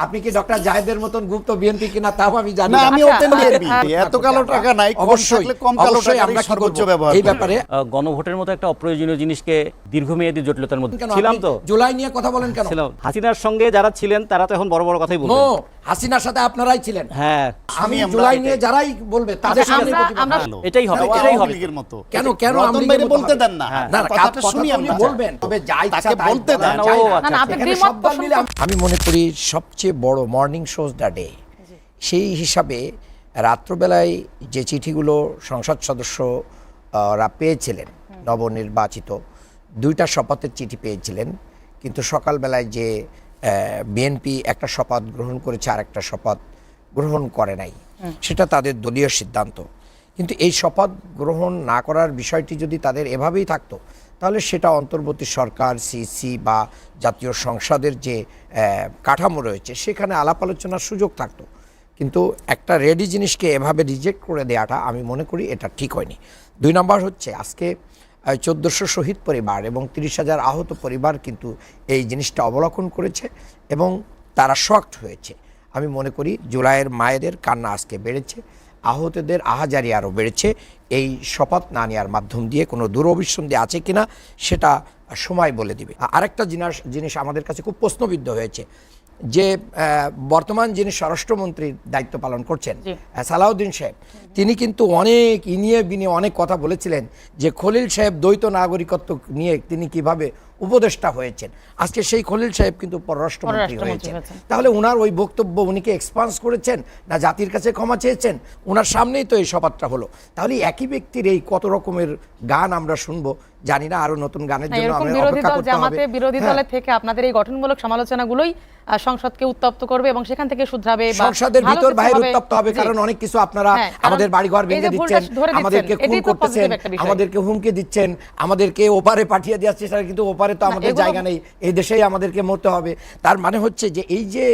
আপনি কি ডক্টর জাহেদের মতন গুপ্ত বিএনপি কিনা তাও আমি জানি না, না। আমি ওপেন বিএনপি, এত কালো টাকা নাই, অবশ্যই কম কালো অবশ্যই টাকা আমরা সর্বোচ্চ সর্বোচ্চ ব্যবহার এই করি। ব্যাপারে গণভোটের মতো একটা অপ্রয়োজনীয় জিনিসকে দীর্ঘমেয়াদী জটিলতার মধ্যে কেন ছিলাম আপনি তো জুলাই নিয়ে কথা বলেন কেন? ছিলাম। হাসিনার সঙ্গে যারা ছিলেন তারা তো এখন বড় বড় কথাই নো, বলবেন। হাসিনার সাথে আপনারাই ছিলেন। হ্যাঁ, আমি আমরা জুলাই এটাই। নিয়ে যারাই বলবে তাদের আচ্ছা, সামনে আমরা- প্রতিবাদ। এটাই হবে, তাও এটাই আওয়ামী হবে। লীগের মতো। কেন রতন আওয়ামী ভাইরে লীগের বলতে মতো দেন না। হ্যাঁ। না না কথাটা কথা শুনি উনি আমরা। বলবেন, তবে যা ইচ্ছা তাকে তাই বলতে বলা দেন। যায় না। ও, আচ্ছা, না, আপনি এখানে দ্বিমত সব দল মিলে পোষণ আমি মনে করি সবচেয়ে বড় মর্নিং শোজ দ্য ডে। সেই হিসাবে রাত্রবেলায় যে চিঠিগুলো সংসদ সদস্যরা পেয়েছিলেন নবনির্বাচিত, 2টা শপথের চিঠি পেয়েছিলেন, কিন্তু সকালবেলায় যে বিএনপি একটা শপথ গ্রহণ করেছে আর একটা শপথ গ্রহণ করে নাই, সেটা তাদের দলীয় সিদ্ধান্ত। কিন্তু এই শপথ গ্রহণ না করার বিষয়টি যদি তাদের এভাবেই থাকতো, তাহলে সেটা অন্তর্বর্তী সরকার, সিসি বা জাতীয় সংসদের যে কাঠামো রয়েছে সেখানে আলাপ আলোচনার সুযোগ থাকতো। কিন্তু একটা রেডি জিনিসকে এভাবে রিজেক্ট করে দেওয়াটা আমি মনে করি এটা ঠিক হয়নি। 2 নম্বর হচ্ছে আজকে 1400 শহীদ পরিবার এবং 30,000 আহত পরিবার কিন্তু এই জিনিসটা অবলোকন করেছে এবং তারা শকড হয়েছে। আমি মনে করি জুলাইয়ের মায়েদের কান্না আজকে বেড়েছে, আহতদের আহাজারি আরও বেড়েছে। এই শপথ না নেওয়ার মাধ্যম দিয়ে কোনো দুরভিসন্ধি আছে কিনা সেটা সময় বলে দিবে। আরেকটা জিনিস আমাদের কাছে খুব প্রশ্নবিদ্ধ হয়েছে যে বর্তমান যিনি স্বরাষ্ট্রমন্ত্রীর দায়িত্ব পালন করছেন সালাউদ্দিন সাহেব, তিনি কিন্তু অনেক ইনিয়ে বিনিয়ে অনেক কথা বলেছিলেন যে খলিল সাহেব দ্বৈত নাগরিকত্ব নিয়ে তিনি কিভাবে উপদেষ্টা হয়েছেন। আজকে সেই খলিল সাহেব কিন্তু পররাষ্ট্রমন্ত্রী হয়েছেন। তাহলে উনার ওই বক্তব্য উনি কি এক্সপান্স করেছেন না জাতির কাছে ক্ষমা চেয়েছেন? উনার সামনেই তো এই শপথটা হলো। তাহলে একই ব্যক্তির এই কত রকমের গান আমরা শুনবো, জানি না। আরো নতুন গানের জন্য এরকম আমরা বিরোধী অপেক্ষা দল করতে হবে। জামাতে বিরোধী হ্যাঁ। দলের থেকে আপনাদের এই গঠনমূলক সমালোচনাগুলোই সংসদকে উত্তপ্ত করবে এবং সেখান থেকে শুধরাবে বা সংসদের ভালো ভিতর কিছু বাইরে হবে। উত্তপ্ত হবে, জি। কারণ অনেক কিছু আপনারা হ্যাঁ, কারণ আমাদের বাড়িঘর এই ভেঙে যে ভুলটা দিচ্ছেন, ধরে দিচ্ছেন, আমাদেরকে খুন এটাই তো করতেছেন, positive একটা বিষয়। আমাদেরকে হুমকি দিচ্ছেন, আমাদেরকে ওপারে পাঠিয়ে দিচ্ছেন, কিন্তু ওপারে তো আমাদের এগুলো- জায়গা নেই, এই দেশেই আমাদেরকে মরতে হবে। তার মানে হচ্ছে যে এই যে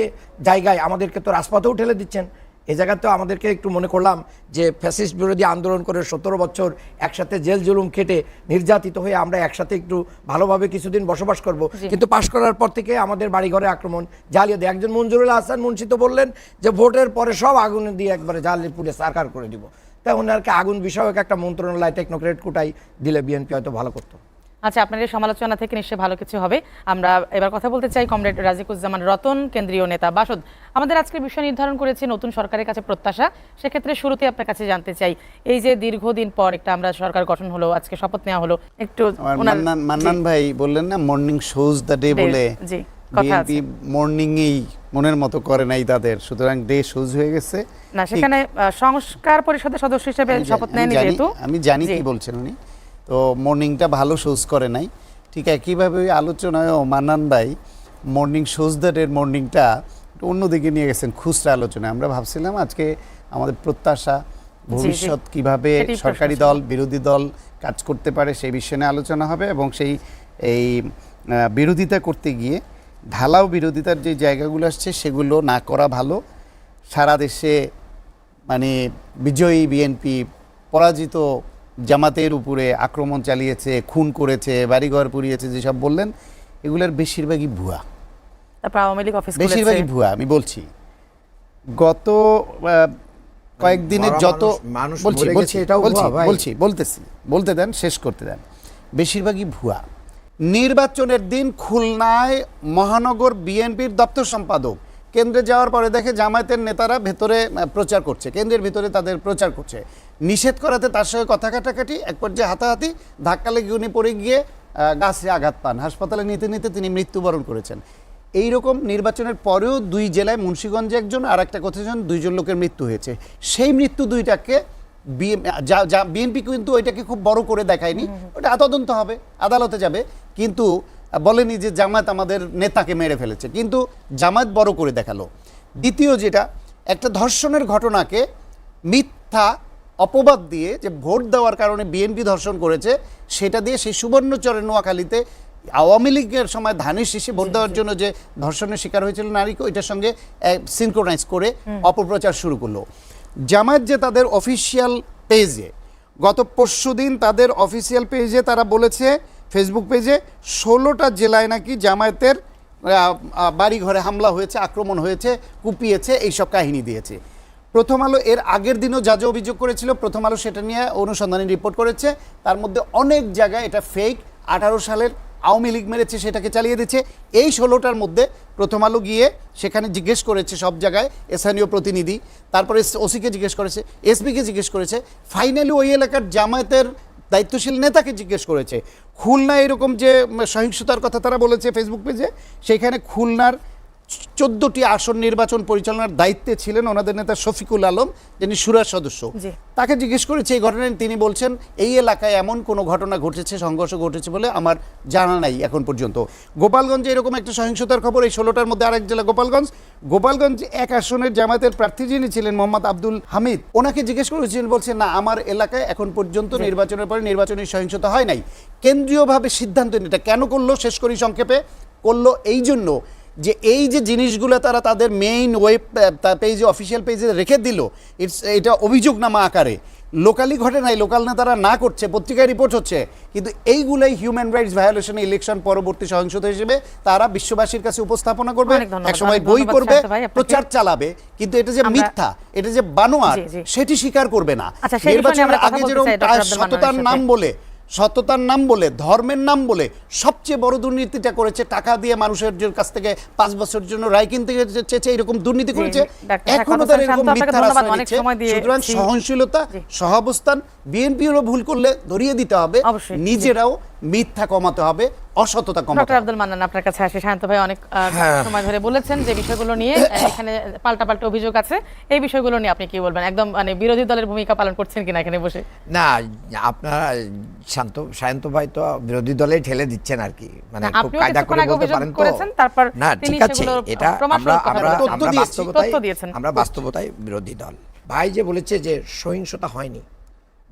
জায়গায় আমাদেরকে তো রাজপথেও ঠেলে দিচ্ছেন। এই জায়গায় তো আমাদেরকে একটু মনে করলাম যে ফ্যাসিস্ট বিরোধী আন্দোলন করে 17 বছর একসাথে জেল জুলুম খেটে নির্যাতিত হয়ে আমরা একসাথে একটু ভালোভাবে কিছুদিন বসবাস করব, কিন্তু পাশ করার পর থেকে আমাদের বাড়িঘরে আক্রমণ, জ্বালিয়ে দেয়। একজন মঞ্জুরুল হাসান মুন্সি তো বললেন যে ভোটের পরে সব আগুন দিয়ে একবারে জ্বালিয়ে পুড়ে সারকার করে দিব। তাই ওনারকে আগুন বিষয়ক একটা মন্ত্রণালয় টেকনোক্রেট কোটাই দিলে বিএনপি হয়তো ভালো করতো। আচ্ছা, আপনার এই সমালোচনা থেকে নিশ্চয়ই ভালো কিছু হবে। আমরা এবার কথা বলতে চাই কমরেড রাজিকুজ্জামান রতন, কেন্দ্রীয় নেতা বাসদ। আমাদের আজকের বিষয় নির্ধারণ করেছে নতুন সরকারের কাছে প্রত্যাশা। সেক্ষেত্রে শুরুতে আপনার কাছে জানতে চাই, এই যে দীর্ঘদিন পর একটা আমরা সরকার গঠন হলো, আজকে শপথ নেওয়া হলো, একটু মান্নান ভাই বললেন না মর্নিং শোজ দ্য ডে বলে, জি কথা আছে। বিএনপি মর্নিংয়েই মনের মতো করে নাই তাদের, সুতরাং ডে শোজ হয়ে গেছে। না, সেখানে সংস্কার পরিষদের সদস্য হিসেবে শপথ নেয়নি যেহেতু। আমি জানি কি বলছেন উনি, তো মর্নিংটা ভালো শোজ করে নাই। ঠিক একইভাবে ওই আলোচনায়ও মান্নান ভাই মর্নিং শোজ দ্য ডে মর্নিংটা অন্যদিকে নিয়ে গেছেন, খুচরা আলোচনায়। আমরা ভাবছিলাম আজকে আমাদের প্রত্যাশা, ভবিষ্যৎ কিভাবে সরকারি দল বিরোধী দল কাজ করতে পারে সেই বিষয়ে নিয়ে আলোচনা হবে, এবং সেই এই বিরোধিতা করতে গিয়ে ঢালাও বিরোধিতার যে জায়গাগুলো আসছে সেগুলো না করা ভালো। সারা দেশে মানে বিজয়ী বিএনপি পরাজিত জামাতের উপরে আক্রমণ চালিয়েছে, খুন করেছে, বাড়িঘর পুড়িয়েছে, যেসব বললেন এগুলোর বেশিরভাগই ভুয়া। তারপর আওয়ামী লীগ অফিস বেশিরভাগই ভুয়া। আমি বলছি গত কয়েকদিনের যত বলতে দেন, শেষ করতে দেন। বেশিরভাগই ভুয়া। নির্বাচনের দিন খুলনায় মহানগর বিএনপির দপ্তর সম্পাদক কেন্দ্রে যাওয়ার পরে দেখে জামায়াতের নেতারা ভেতরে প্রচার করছে, কেন্দ্রের ভিতরে তাদের প্রচার করছে, নিষেধ করাতে তার সঙ্গে কথা কাটাকাটি, এক পর্যায়ে হাতাহাতি, ধাক্কা লেগে উনি পড়ে গিয়ে গাছে আঘাত পান, হাসপাতালে নিতে নিতে তিনি মৃত্যুবরণ করেছেন। এই রকম নির্বাচনের পরেও 2 জেলায়, মুন্সিগঞ্জে একজন আর একটা কোথায় 2 জন লোকের মৃত্যু হয়েছে। সেই মৃত্যু 2টাকে বিএনপি কিন্তু ওইটাকে খুব বড় করে দেখায়নি, ওটা তদন্ত হবে, আদালতে যাবে, কিন্তু বলেনি যে জামায়াত আমাদের নেতাকে মেরে ফেলেছে, কিন্তু জামায়াত বড় করে দেখালো। দ্বিতীয় যেটা, একটা ধর্ষণের ঘটনাকে মিথ্যা অপবাদ দিয়ে যে ভোট দেওয়ার কারণে বিএনপি ধর্ষণ করেছে, সেটা দিয়ে সেই সুবর্ণচরের নোয়াখালীতে আওয়ামী লীগের সময় ধানের শীষে ভোট দেওয়ার জন্য যে ধর্ষণের শিকার হয়েছিল নারীকে, ওইটার সঙ্গে সিনক্রোনাইজ করে অপপ্রচার শুরু করলো। জামায়াত যে তাদের অফিসিয়াল পেজে গত পরশুদিন তাদের অফিসিয়াল পেজে তারা বলেছে, ফেসবুক পেজে 16টা জেলায় নাকি জামায়াতের বাড়ি ঘরে হামলা হয়েছে, আক্রমণ হয়েছে, কুপিয়েছে, এইসব কাহিনী দিয়েছে। প্রথম আলো এর আগের দিনও যা যা অভিযোগ করেছিল, প্রথম আলো সেটা নিয়ে অনুসন্ধানী রিপোর্ট করেছে। তার মধ্যে অনেক জায়গায় এটা ফেক, 18 সালের আওয়ামী লীগ মেরেছে সেটাকে চালিয়ে দিচ্ছে। এই 16টার মধ্যে প্রথম আলো গিয়ে সেখানে জিজ্ঞেস করেছে সব জায়গায়, স্থানীয় প্রতিনিধি, তারপরে ওসিকে জিজ্ঞেস করেছে, এসপিকে জিজ্ঞেস করেছে, ফাইনালি ওই এলাকার জামায়াতের দায়িত্বশীল নেতাকে জিজ্ঞেস করেছে। খুলনা এরকম যে সহিংসতার কথা তারা বলেছে ফেসবুক পেজে, সেইখানে খুলনার 14টি আসন নির্বাচন পরিচালনার দায়িত্বে ছিলেন ওনাদের নেতা শফিকুল আলম, যিনি সুরার সদস্য। জি। তাকে জিজ্ঞেস করেছে এই ঘটনায়, তিনি বলছেন এই এলাকায় এমন কোনো ঘটনা ঘটেছে, সংঘর্ষ ঘটেছে বলে আমার জানা নাই এখন পর্যন্ত। গোপালগঞ্জে এরকম একটা সহিংসতার খবর, এই 16টার মধ্যে আরেক জেলা গোপালগঞ্জ এক আসনের জামায়াতের প্রার্থী যিনি ছিলেন মোহাম্মদ আব্দুল হামিদ, ওনাকে জিজ্ঞেস করেছিলেন, বলছেন না আমার এলাকায় এখন পর্যন্ত নির্বাচনের পরে নির্বাচনী সহিংসতা হয় নাই। কেন্দ্রীয়ভাবে সিদ্ধান্ত এটা কেন করলো, শেষ করি সংক্ষেপে, করলো এই জন্য যে এই যে জিনিসগুলো তারা তাদের মেইন ওয়েব পেজে, অফিসিয়াল পেজে রেখে দিল, এটা অভিযোগনামা আকারে, লোকালি ঘটে নাই, লোকাল নেতারা না করছে, পত্রিকায় রিপোর্ট হচ্ছে, কিন্তু এইগুলাই হিউম্যান রাইটস ভায়োলেশন, ইলেকশন পরবর্তী সহিংসতা হিসেবে তারা বিশ্ববাসীর কাছে উপস্থাপনা করবে, একসময় বই করবে, প্রচার চালাবে, কিন্তু এটা যে মিথ্যা, এটা যে বানোয়ার, সেটি স্বীকার করবে না। নির্বাচনের আগে যেরকম সততার নাম বলে, ধর্মের নাম বলে সবচেয়ে বড় দুর্নীতিটা করেছে, টাকা দিয়ে মানুষের কাছ থেকে 5 বছরের জন্য রায় কিনতে চেয়েছে, এরকম দুর্নীতি করেছে, এখনো তারা এরকম মিথ্যার আশ্রয় নিচ্ছে। সুতরাং সহনশীলতা, সহাবস্থান, বিএনপিরও ভুল করলে ধরিয়ে দিতে হবে, নিজেরাও মিথ্যা কমাতে হবে, অসততা কমাতে হবে। ডক্টর আব্দুল মান্নান, আপনার কাছে আসে। শান্ত ভাই অনেক সময় ধরে বলেছেন যে বিষয়গুলো নিয়ে এখানে পাল্টা অভিযোগ আছে, এই বিষয়গুলো নিয়ে আপনি কি বলবেন? একদম মানে বিরোধী দলের ভূমিকা পালন করছেন কিনা এখানে বসে? না, আপনারা শান্ত ভাই তো বিরোধী দলে ঠেলে দিচ্ছেন আর কি, মানে খুব কায়দা করে বলতে পারেন তো। না, ঠিক আছে, এটা আমরা বাস্তবতায় বিরোধী দল। ভাই যে বলেছে যে সহিংসতা হয়নি,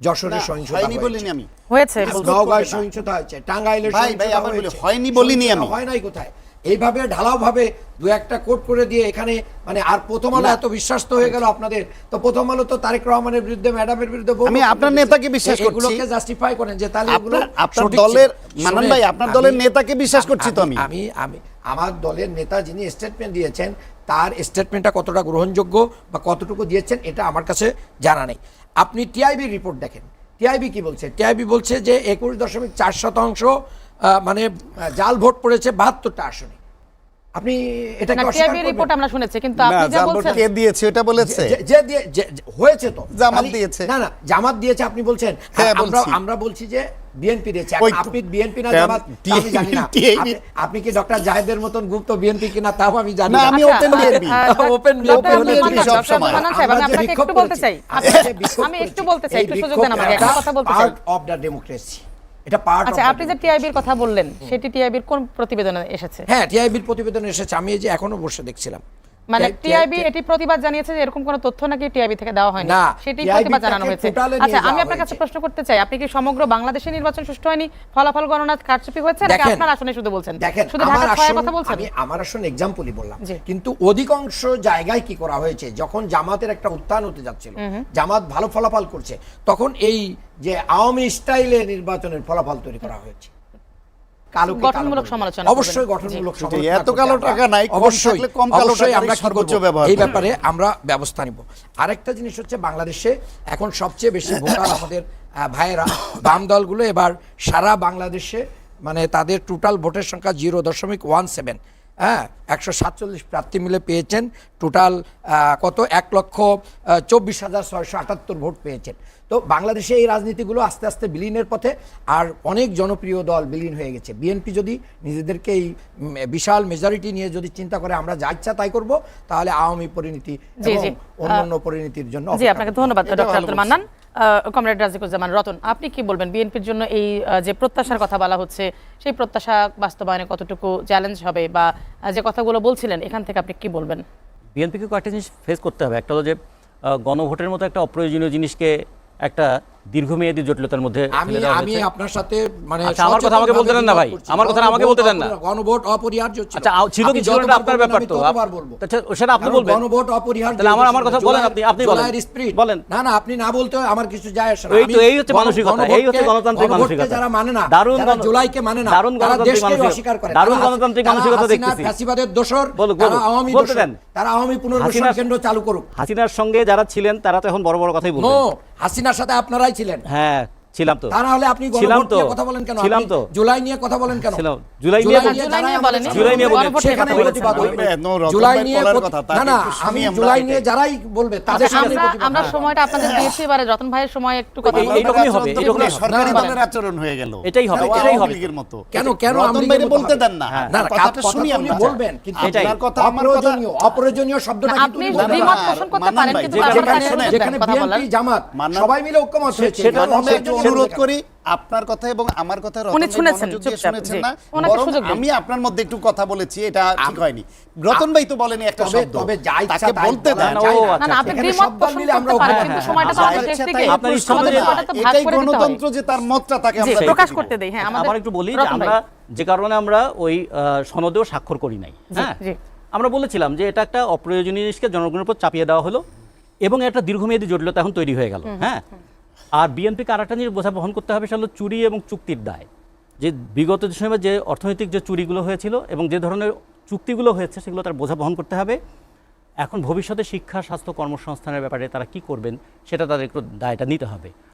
যশোরের সহিংসতা হয়নি বলিনি আমি, হয়েছে, নওগাঁয় সহিংসতা হয়েছে, টাঙ্গাইলের সহিংসতা হয়েছে, হয়নি বলিনি আমি, হয় নাই কোথায়? এইভাবে ঢালাও ভাবে দু একটা কোট করে দিয়ে এখানে মানে, আর প্রথম আলো এত বিশ্বাস তো হয়ে গেল আপনাদের, তো প্রথম আলো তো তারেক রহমানের বিরুদ্ধে, ম্যাডামের বিরুদ্ধে, আমি আপনার নেতাকে বিশ্বাস করছি, এগুলোকে জাস্টিফাই করেন যে তাহলে এগুলো আপনার দলের মানন ভাই, আপনার দলের নেতাকে বিশ্বাস করছি তো আমি আমার দলের নেতা যিনি স্টেটমেন্ট দিয়েছেন, তার স্টেটমেন্টটা কতটা গ্রহণযোগ্য বা কতটুকু দিয়েছেন এটা আমার কাছে জানা নেই। আপনি টিআইবির রিপোর্ট দেখেন, টিআইবি কি বলছে? টিআইবি বলছে যে 21.4% মানে জাল ভোট পড়েছে 72টা আসনে। আপনি এটা কি অস্বীকার করবেন? রিপোর্ট আমরা শুনেছি, কিন্তু আপনি যা বলছেন কে দিয়েছে এটা বলেছে, যে হয়েছে তো জামাত দিয়েছে। না জামাত দিয়েছে আপনি বলছেন, আমরা বলছি যে বিএনপি দিয়েছে। আপনি বিএনপি না জামাত আমি জানি না, আপনি কি ডক্টর জাহেদের মতন গুপ্ত বিএনপি কিনা তাও আমি জানি না। আমি ওপেন বিএনপি, ওপেন বিএনপি সব সময়। আমি একটু বলতে চাই, একটু সুযোগ দেন আমাকে, একটা কথা বলতে চাই। পার্ট অফ দ্য ডেমোক্রেসি, এটা পার্ট। আচ্ছা, আপনি যে টিআইবির কথা বললেন, সেটি টিআইবির কোন প্রতিবেদনে এসেছে? হ্যাঁ, টিআইবির প্রতিবেদনে এসেছে, আমি এই যে এখনো বসে দেখছিলাম। মানে টিআইবি এটি প্রতিবাদ জানিয়েছে যে এরকম কোনো তথ্য নাকি টিআইবি থেকে দেওয়া হয়নি, সেটি প্রতিবাদ জানানো হয়েছে। আচ্ছা, আমি আপনার কাছে প্রশ্ন করতে চাই, আপনি কি সমগ্র বাংলাদেশে নির্বাচন সুষ্ঠু হয়নি, ফলাফল গণনা কারচুপি হয়েছে, নাকি আপনার আসনে শুধু বলছেন? দেখেন, শুধু ঢাকা 6 কথা বলছেন? আমি আমার আসন एग्जांपलই বললাম, কিন্তু অধিকাংশ জায়গায় কি করা হয়েছে, যখন জামাতের একটা উত্থান হতে যাচ্ছিল, জামাত ভালো ফলাফল করছে, তখন এই যে আওয়ামী স্টাইলে নির্বাচনের ফলাফল তৈরি করা হয়েছে। গঠনমূলক সমালোচনা, অবশ্যই গঠনমূলক সমালোচনা। এত কালো টাকা নাই, অবশ্যই কম কালো টাকা আমরা সর্বোচ্চ ব্যবহার, এই ব্যাপারে আমরা ব্যবস্থা নিব। আরেকটা জিনিস হচ্ছে, বাংলাদেশে এখন সবচেয়ে বেশি ভোটার আমাদের ভাইয়েরা, বাম দলগুলো এবার সারা বাংলাদেশে মানে তাদের টোটাল ভোটের সংখ্যা 0.17, হ্যাঁ, 147 প্রার্থী মিলে পেয়েছেন। টোটাল কত 1,24,678 ভোট পেয়েছেন। তো বাংলাদেশে এই রাজনীতিগুলো আস্তে আস্তে বিলীনের পথে, আর অনেক জনপ্রিয় দল বিলীন হয়ে গেছে। বিএনপি যদি নিজেদেরকে এই বিশাল মেজরিটি নিয়ে যদি চিন্তা করে আমরা যা ইচ্ছা তাই করব, তাহলে আওয়ামী পরিণতি এবং অন্যান্য পরিণতির জন্য। জি, আপনাকে ধন্যবাদ ডক্টর আব্দুল মান্নান। কমরেড রাজিকুজ্জামান রতন, আপনি কি বলবেন? বিএনপির জন্য এই যে প্রত্যাশার কথা বলা হচ্ছে, সেই প্রত্যাশা বাস্তবায়নে কতটুকু চ্যালেঞ্জ হবে, বা যে কথাগুলো বলছিলেন এখান থেকে আপনি কি বলবেন? বিএনপিকে কয়েকটা জিনিস ফেস করতে হবে। একটা হলো যে গণভোটের মতো একটা অপ্রয়োজনীয় জিনিসকে একটা দীর্ঘমেয়াদী জটিলতার মধ্যে আমি ফেলে দেওয়া আমি হয়েছে। আপনার সাথে মানে আচ্ছা, আমার কথা আমাকে বলতে দেন না ভাই, আমার কথা আমাকে বলতে দেন না। গণভোট অপরিহার্য ছিল। আচ্ছা, ছিল কি আপনি ছিল না যতবার আপনার বলবেন, ব্যাপার আমি তো। ততবার বলবো। আচ্ছা, সেটা আপনি কারণ বলবেন। গণভোট অপরিহার্য। তাহলে আমার কথা বলেন, আপনি বলেন। জুলাইয়ের spirit। বলেন। না আপনি না বলতে আমার কিছু যায় আসে না। এই তো, আমি এই হচ্ছে মানসিকতা, এই হচ্ছে গণতান্ত্রিক গণভোটকে মানসিকতা। যারা মানে না, দারুণ যারা জুলাইকে মানে না, দারুণ তারা গণতান্ত্রিক দেশকে মানসিকতা। অস্বীকার করে। দারুণ তারা গণতান্ত্রিক তারা মানসিকতা হাসিনা দেখতেছি। ফ্যাসিবাদের দোসর, বলুক, তারা বলুক, আওয়ামী বলতে দোসর, দেন। তারা আওয়ামী পুনর্বাসন হাসিনার- কেন্দ্র চালু করুক। হাসিনার সঙ্গে যারা ছিলেন তারা তো এখন বড় বড় কথাই নো, বলবেন। হাসিনার সাথে আপনারাই ছিলেন। হ্যাঁ, ছিলাম তো। তা না হলে আপনি ছিলাম গণভোট তো। নিয়ে কথা বলেন কেন? ছিলাম আপনি তো। জুলাই নিয়ে কথা বলেন কেন? ছিলাম। জুলাই নিয়ে জুলাই যারাই নিয়ে আমাদের বলেনি, সাথে জুলাই নিয়ে বলেন। গণভোট নিয়ে সেখানে কথা বলেছেন। প্রতিবাদ হইবে। নো, রতন জুলাই ভাই নিয়ে বলার কথা, তাকে না একটু আমি শুনি আমরা জুলাই এটাই। নিয়ে যারাই বলবে তাদের আচ্ছা, সামনে আমরা সময়টা আপনাদের দিয়েছি, এবারে রতন ভাইয়ের সময় একটু কথা এই- বলবো। এইরকমই হবে, আচরণ তো এইরকমই পুরো হবে। সরকারি না, দলের আচরণ হয়ে গেল। এটাই হবে, আওয়ামী এটাই হবে। লীগের মতো। কেন রতন আওয়ামী ভাইরে লীগের বলতে মতো দেন না। হবে? না, কথাটা কথা শুনি তো উনি আমরা। বলবেন, কিন্তু এটাই। আপনার কথা আমার কথা অপ্রয়োজনীয় শব্দটা কিন্তু আপনি উনি বলবেন। দ্বিমত পোষণ করতে মান্নান পারেন, ভাই, কিন্তু যেখানে- বারবার শোনেন, তাকে যেখানে কথা বলার। বিএনপি জামাত মান্নান- সবাই মিলে ঐক্যমত হয়েছে, সেটা এখানে আমি একটু অপ্রয়োজনীয় অনুরোধ কেন? করি, আপনার কথা এবং আমার কথা রতন উনি ভাই শুনেছেন, মনোযোগ দিয়ে চুপচাপ, শুনেছেন জি। না, ওনাকে বরং সুযোগ দিন। আমি আপনার মধ্যে একটু কথা বলেছি, এটা ঠিক হয়নি। রতন ভাই তো বলেনি একটা তবে- শব্দ, তবে যা ইচ্ছা তাকে তাই বলতে বলা দেন। যায় ও, না। আচ্ছা, না, আপনি এখানে দ্বিমত সব দল পোষণ মিলে আমরা করতে পারেন, হ্যাঁ, কিন্তু হ্যাঁ, সময়টা তো যা আমাদের শেষ ইচ্ছা দিকে। তাই আপনার ইচ্ছা আমাদের অনুযায়ী- সময়টা তো ভাগ এটাই করে দিতে হবে। গণতন্ত্র যে তার মতটা তাকে জি, আমরা প্রকাশ দেখতে করতে দিব। দেই। হ্যাঁ, আমাদের আবার একটু বলি যে রতন ভাই। আমরা যে কারণে আমরা ওই সনদেও স্বাক্ষর করি নাই। হ্যাঁ, জি। আমরা বলেছিলাম যে এটা একটা অপ্রয়োজনীয় জিনিসকে জনগণের উপর চাপিয়ে দেওয়া হলো এবং একটা দীর্ঘমেয়াদী জটিলতা এখন তৈরি হয়ে গেল। হ্যাঁ, আর বিএনপিকে আরেকটা জিনিস বোঝা বহন করতে হবে, সেটা হলো চুরি এবং চুক্তির দায়। যে বিগত সময়ে যে অর্থনৈতিক যে চুরিগুলো হয়েছিল এবং যে ধরনের চুক্তিগুলো হয়েছে সেগুলো তার বোঝা বহন করতে হবে। এখন ভবিষ্যতে শিক্ষা, স্বাস্থ্য, কর্মসংস্থানের ব্যাপারে তারা কি করবেন সেটা তাদের একটু দায়টা নিতে হবে।